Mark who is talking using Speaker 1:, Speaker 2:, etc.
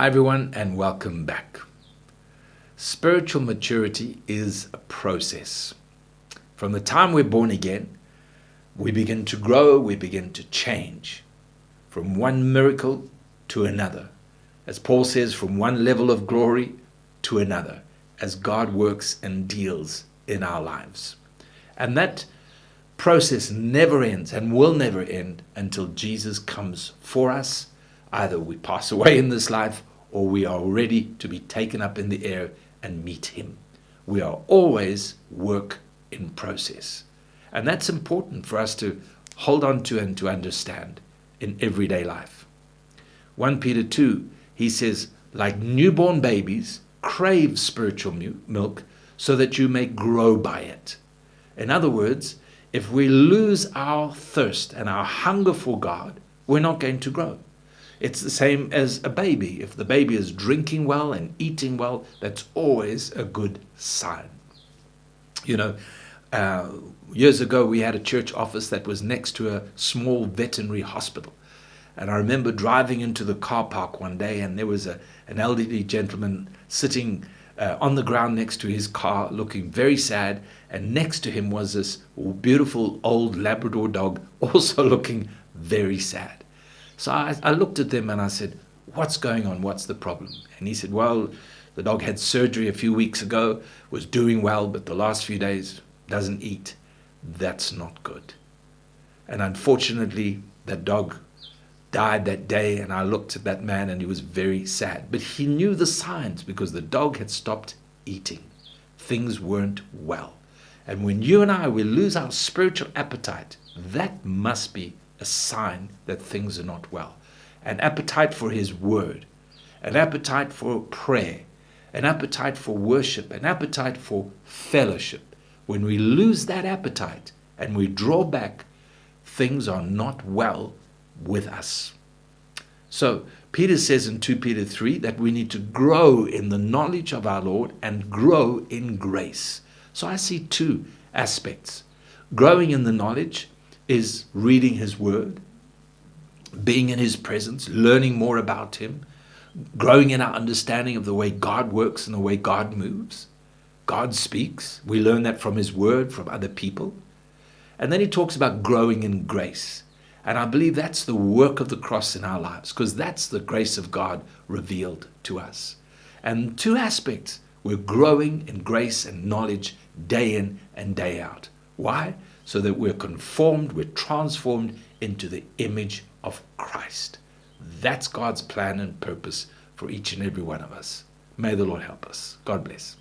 Speaker 1: Hi everyone and welcome back. Spiritual maturity is a process. From the time we're born again, we begin to grow, we begin to change from one miracle to another. As Paul says, from one level of glory to another, as God works and deals in our lives. And that process never ends and will never end until Jesus comes for us. Either we pass away in this life or we are ready to be taken up in the air and meet him. We are always work in process. And that's important for us to hold on to and to understand in everyday life. 1 Peter 2, he says, like newborn babies, crave spiritual milk so that you may grow by it. In other words, if we lose our thirst and our hunger for God, we're not going to grow. It's the same as a baby. If the baby is drinking well and eating well, that's always a good sign. You know, years ago we had a church office that was next to a small veterinary hospital. And I remember driving into the car park one day and there was an elderly gentleman sitting on the ground next to his car looking very sad. And next to him was this beautiful old Labrador dog also looking very sad. So I looked at them and I said, what's going on? What's the problem? And he said, well, the dog had surgery a few weeks ago, was doing well, but the last few days doesn't eat. That's not good. And unfortunately, that dog died that day, and I looked at that man and he was very sad. But he knew the signs because the dog had stopped eating. Things weren't well. And when you and I, we lose our spiritual appetite, that must be a sign that things are not well. An appetite for his word, an appetite for prayer, an appetite for worship, an appetite for fellowship. When we lose that appetite and we draw back, things are not well with us. So Peter says in 2 Peter 3 that we need to grow in the knowledge of our Lord and grow in grace. So I see two aspects. Growing in the knowledge is reading his word, being in his presence, learning more about him, growing in our understanding of the way God works and the way God moves. God speaks. We learn that from his word, from other people. And then he talks about growing in grace. And I believe that's the work of the cross in our lives, because that's the grace of God revealed to us. And two aspects, we're growing in grace and knowledge day in and day out. Why? So that we're conformed, we're transformed into the image of Christ. That's God's plan and purpose for each and every one of us. May the Lord help us. God bless.